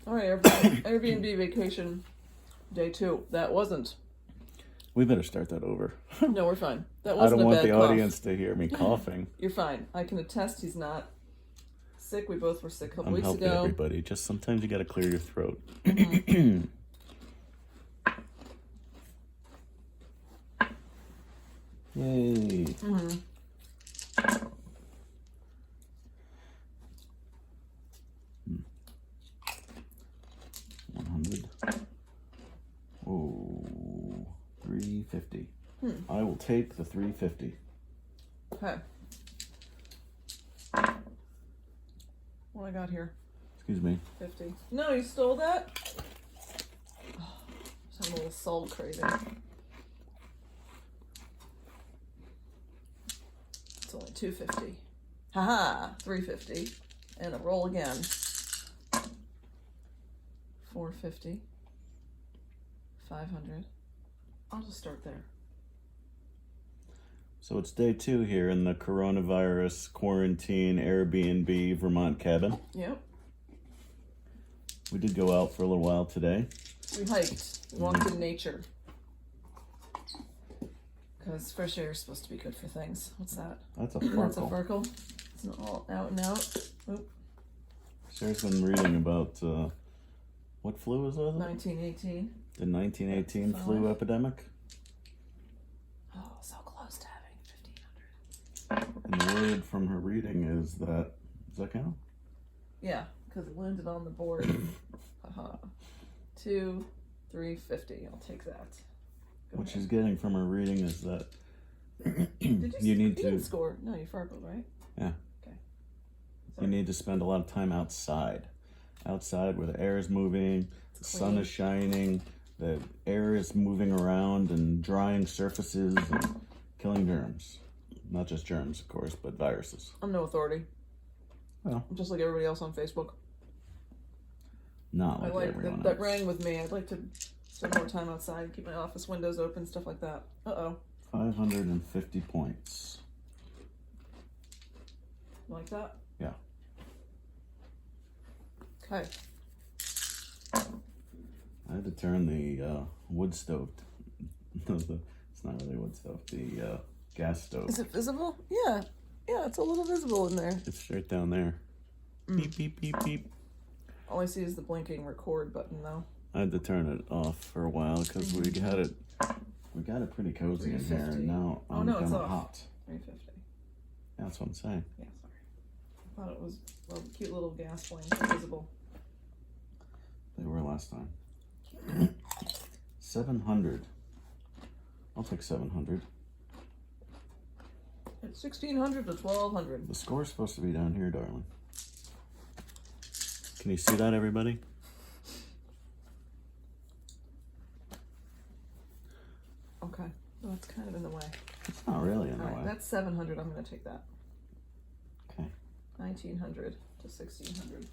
All right, Airbnb vacation day 2. That wasn't. We better start that over. No, we're fine. That I wasn't don't a want bad the cough. audience to hear me coughing. You're fine. I can attest he's not sick. We both were sick a couple I'm weeks helping ago. everybody. Just sometimes you got to clear your throat. Yay. 100. Oh, 350. I will take the 350. Okay. What I got here? Excuse me. 50. No, you stole that? Oh, just having a little salt craving. It's only 250. Haha, 350. And a roll again. 450. 500. I'll just start there. So it's day 2 here in the coronavirus quarantine Airbnb Vermont cabin. Yep. We did go out for a little while today. We hiked. We walked in nature. Because fresh air is supposed to be good for things. What's that? That's a That's a farkle. farkle. It's not all out and out. Oop. Sarah's been reading about what flu was it? 1918. The 1918 Five. flu epidemic. Oh, so close to having 1500. And the word from her reading is that, does that count? Yeah, because it landed on the board. Haha. 2, 350. I'll take that. Go What ahead. she's getting from her reading is that Did you need didn't to score. No, you farkled, right? Yeah. Okay. you need to spend a lot of time outside. Outside where the air is moving, the sun clean. is shining, the air is moving around and drying surfaces and killing germs. Not just germs, of course, but viruses. I'm no authority. Well, I'm just like everybody else on Facebook. not I like like everyone that else. rang with me. I'd like to spend more time outside, keep my office windows open, stuff like that. Uh-oh. 550 points. You like that? Yeah. Okay. I had to turn the wood stove. It's not really a wood stove. The gas stove. Is it visible? Yeah. Yeah, it's a little visible in there. It's straight down there. Beep, beep, beep, beep. All I see is the blinking record button, though. I had to turn it off for a while because we got it pretty cozy in here, 350. and now Oh, I'm no, it's kind of off. hot. 350. That's what I'm saying. Yeah, sorry. I thought it was a cute little gas flame visible. They were last time. 700. I'll take 700. It's 1600 to 1200. The score's supposed to be down here, darling. Can you see that, everybody? Okay. Well, it's kind of in the way. It's not really in the All right, way. that's 700. I'm going to take that. Okay. 1900 to 1600.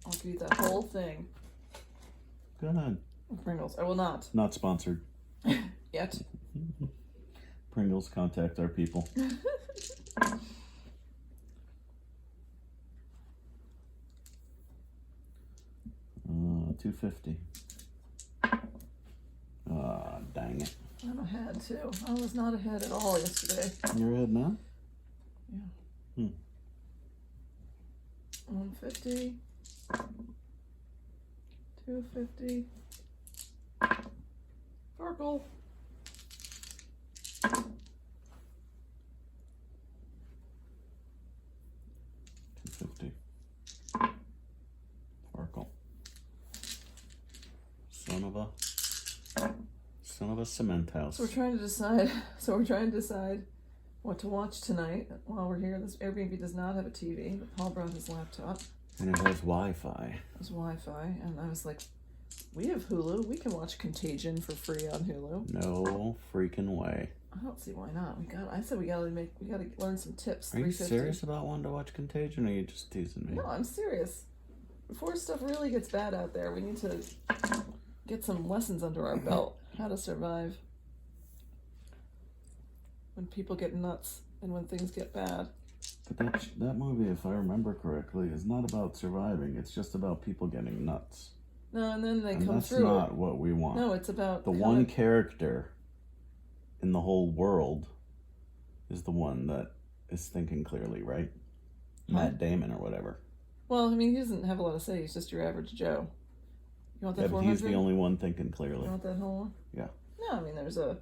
I'll give you that whole thing. Go ahead. Pringles. I will not. Not sponsored. Yet. Pringles, contact our people. 250. Ah, dang it. I'm ahead, too. I was not ahead at all yesterday. You're ahead now? Yeah. 150. 250. Farkle. 250. Farkle. Son of a cement house. So we're trying to decide what to watch tonight while we're here. This Airbnb does not have a TV, but Paul brought his laptop. And it has Wi-Fi. It was Wi-Fi, and I was like, we have Hulu. We can watch Contagion for free on Hulu. No freaking way. I don't see why not. I said we gotta learn some tips. Are you 350. serious about wanting to watch Contagion, or are you just teasing me? No, I'm serious. Before stuff really gets bad out there, we need to get some lessons under our belt. How to survive when people get nuts and when things get bad. But that movie, if I remember correctly, is not about surviving. It's just about people getting nuts. No, and then they And come that's through. not what we want. No, it's about the one character in the whole world is the one that is thinking clearly, right? Matt Damon or whatever. Well, I mean, he doesn't have a lot to say. He's just your average Joe. You want that 400? But he's the only one thinking clearly. You want that whole one? Yeah. No, I mean, there's a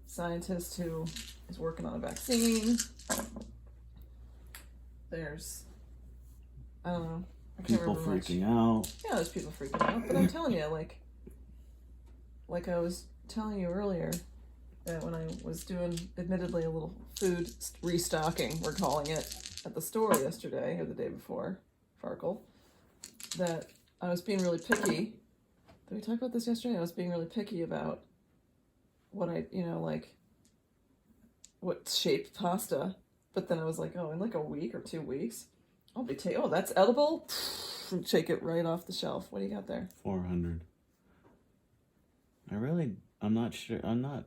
scientist who is working on a vaccine. There's, I don't know. I can't People remember freaking much. out. Yeah, there's people freaking out. But I'm telling you, like I was telling you earlier, that when I was doing, admittedly, a little food restocking, we're calling it, at the store yesterday, or the day before, Farkle, that I was being really picky. Did we talk about this yesterday? I was being really picky about what I, what shape pasta. But then I was like, oh, in like a week or 2 weeks, I'll be oh, that's edible? And shake it right off the shelf. What do you got there? 400. I'm not sure. I'm not.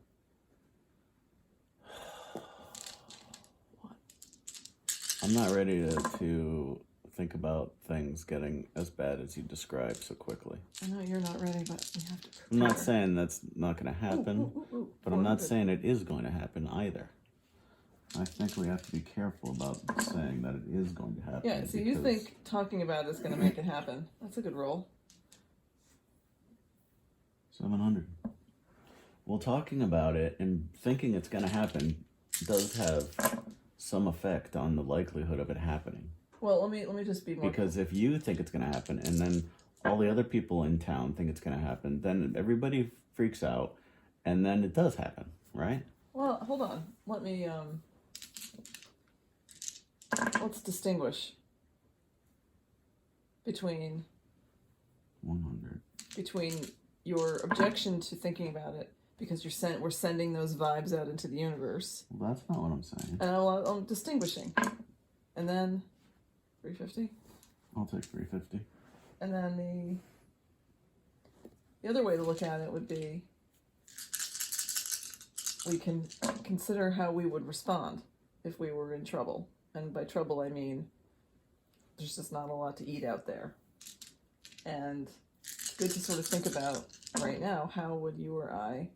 What? I'm not ready to think about things getting as bad as you described so quickly. I know you're not ready, but we have to prepare. I'm not saying that's not going to happen, Ooh, but I'm not saying it is going to happen either. I think we have to be careful about saying that it is going to happen. Yeah, so you think talking about it is going to make it happen. That's a good roll. 700. Well, talking about it and thinking it's going to happen does have some effect on the likelihood of it happening. Well, let me just be more... Because if you think it's going to happen and then all the other people in town think it's going to happen, then everybody freaks out and then it does happen, right? Well, hold on. Let me, let's distinguish between 100. Between your objection to thinking about it because we're sending those vibes out into the universe. Well, that's not what I'm saying. And I'm distinguishing. And then 350. I'll take 350. And then the other way to look at it would be we can consider how we would respond if we were in trouble. And by trouble, I mean there's just not a lot to eat out there. And it's good to sort of think about right now, how would you or I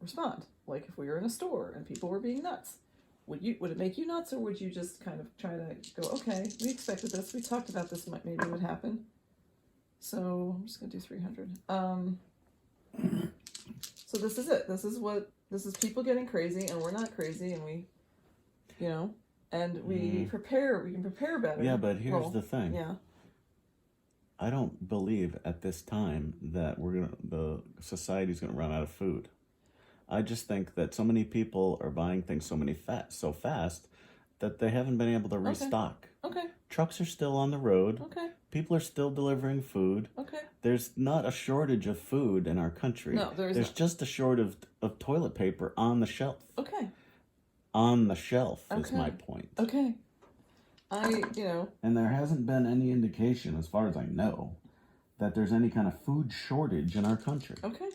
respond? Like if we were in a store and people were being nuts. Would it make you nuts, or would you just kind of try to go, okay, we expected this, we talked about this, maybe it would happen. So I'm just gonna do 300. So this is it. This is people getting crazy, and we're not crazy, and we can prepare better. Yeah, but here's the thing. Yeah. I don't believe at this time that the society's gonna run out of food. I just think that so many people are buying things so fast that they haven't been able to restock. Okay. Trucks are still on the road. Okay. People are still delivering food. Okay. There's not a shortage of food in our country. No, there's not. Just a shortage of toilet paper on the shelf. Okay. On the shelf is my point. Okay. And there hasn't been any indication, as far as I know, that there's any kind of food shortage in our country. Okay.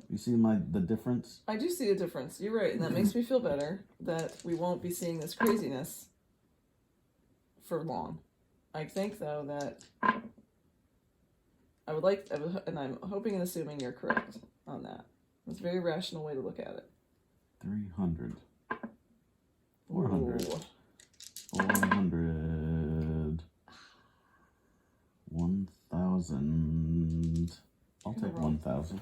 You see the difference? I do see a difference. You're right, and that makes me feel better that we won't be seeing this craziness for long. I think, though, that and I'm hoping and assuming you're correct on that. It's a very rational way to look at it. 300. 400. Ooh. 400. 1,000. I'll take 1,000.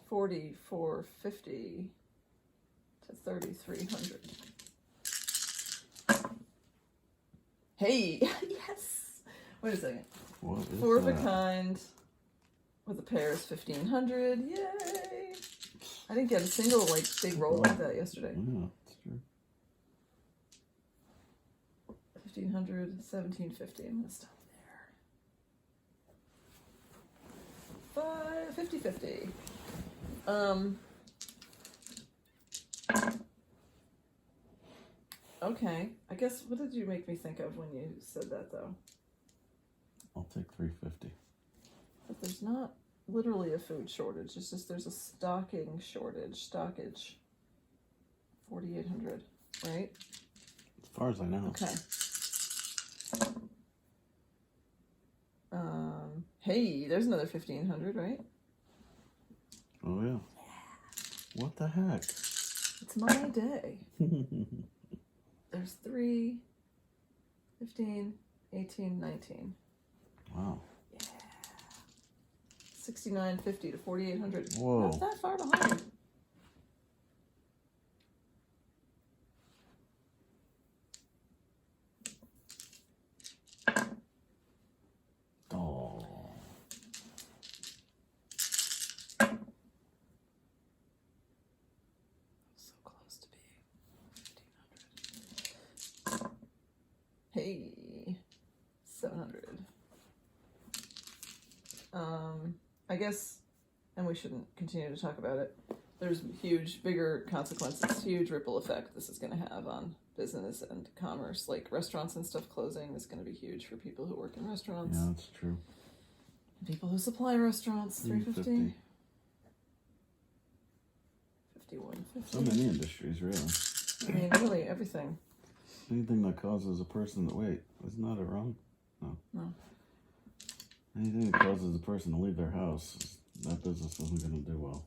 4,450 to 3,300. Hey, yes. Wait a second. What is Four of a that? kind with a pair is 1,500. Yay! I didn't get a single big roll like that yesterday. Yeah, that's true. 1,500, 1,750. I'm gonna stop there. 50-50. Okay. I guess, what did you make me think of when you said that, though? I'll take 350. But there's not literally a food shortage. It's just there's a stockage. 4,800, right? As far as I know. Okay. Hey, there's another 1,500, right? Oh yeah. What the heck? It's my day. There's 3, 15, 18, 19. Wow. Yeah. 69.50 to 4,800. Whoa. Not that far behind. Oh. So close to being 1,500. Hey, 700. I guess, and we shouldn't continue to talk about it. There's huge, bigger consequences, huge ripple effect this is going to have on business and commerce. Like restaurants and stuff closing is going to be huge for people who work in restaurants. Yeah, that's true. And people who supply restaurants, 350. 51.50. So many industries, really. I mean, really everything. Anything that causes a person to wait, isn't that wrong? No. No. Anything that causes a person to leave their house, that business isn't going to do well.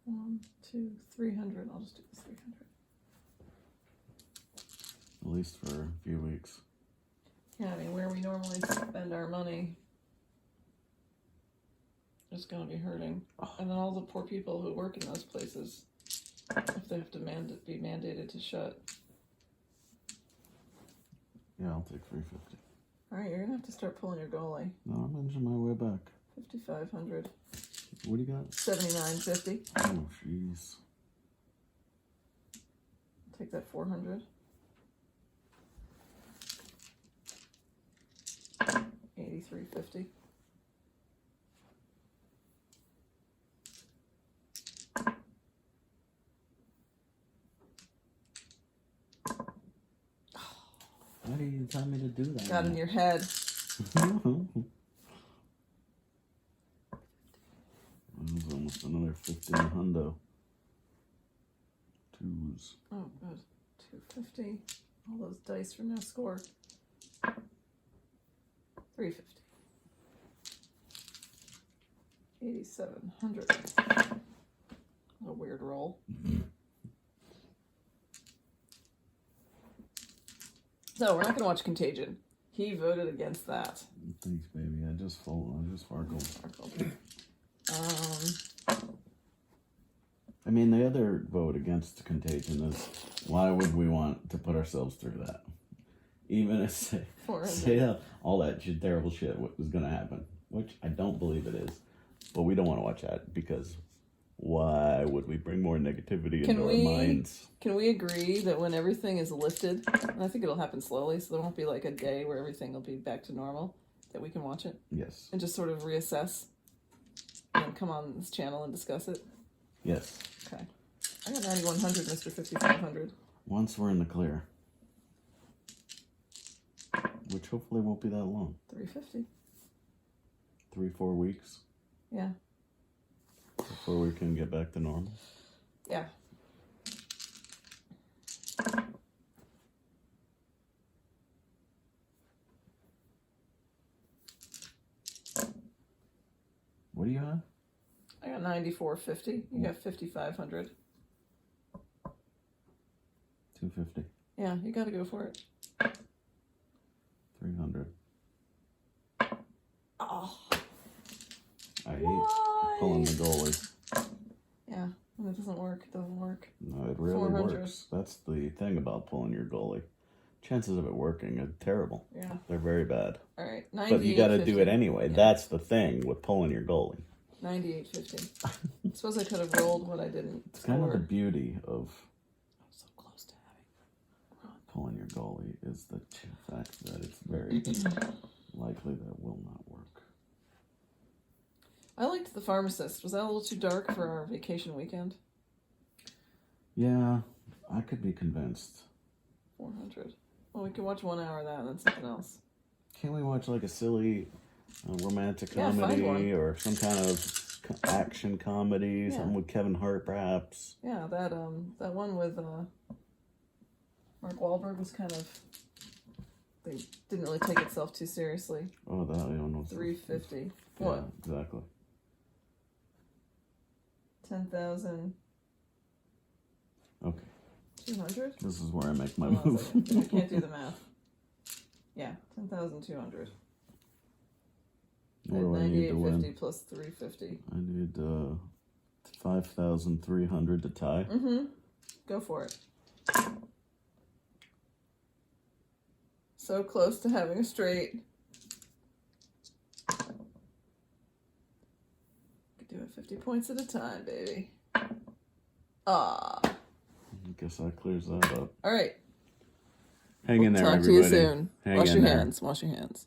1, 2, 300. I'll just do this 300. At least for a few weeks. Yeah, I mean, where we normally spend our money is going to be hurting. And then all the poor people who work in those places, if they have to be mandated to shut. Yeah, I'll take 350. All right, you're going to have to start pulling your goalie. No, I'm inching my way back. 5,500. What do you got? 79.50. Oh, jeez. Take that 400. 83.50. Why do you tell me to do that? Got in your head. That was almost another 15 hundo. Twos. Oh, good. 250. All those dice from now score. 350. 8,700. A weird roll. So we're not gonna watch Contagion. He voted against that. Thanks, baby. I just farkled. I mean, the other vote against Contagion is why would we want to put ourselves through that? Even if say all that terrible shit was going to happen, which I don't believe it is, but we don't want to watch that because why would we bring more negativity into our minds? Can we agree that when everything is lifted, and I think it'll happen slowly, so there won't be like a day where everything will be back to normal, that we can watch it? Yes. And just sort of reassess and come on this channel and discuss it? Yes. Okay. I got 9,100, Mr. 5,500. Once we're in the clear. Which hopefully won't be that long. 350. 3-4 weeks. Yeah. Before we can get back to normal. Yeah. What do you have? I got 94.50. You got 5,500. 250. Yeah, you got to go for it. 300. Oh. I hate pulling the goalie. Yeah, when it doesn't work, it doesn't work. No, it really 400. works. That's the thing about pulling your goalie. Chances of it working are terrible. Yeah. They're very bad. All right, But you got to do it anyway. Yeah. That's the thing with pulling your goalie. 98.50. I suppose I could have rolled what I didn't. It's kind of the beauty of I'm so close to having pulling your goalie is the fact that it's very likely that it will not work. I liked The Pharmacist. Was that a little too dark for our vacation weekend? Yeah, I could be convinced. 400. Well, we could watch 1 hour of that and then something else. Can't we watch like a silly romantic Yeah, find comedy one. or some kind of action comedy, Yeah. something with Kevin Hart, perhaps. Yeah, that one with Mark Wahlberg was kind of. They didn't really take itself too seriously. Oh, that I don't know. 350. Yeah, What? exactly. 10,000. Okay. 200. This is where I make my Hold on a move. second. I can't do the math. Yeah, 10,200. What do I need to 98.50 win? plus 350. I need 5,300 to tie. Mm-hmm. Go for it. So close to having a straight. Could do it 50 points at a time, baby. Ah. I guess that clears that up. All right. Hang in there, Talk everybody. to you soon. Hang Wash in your there. hands. Wash your hands.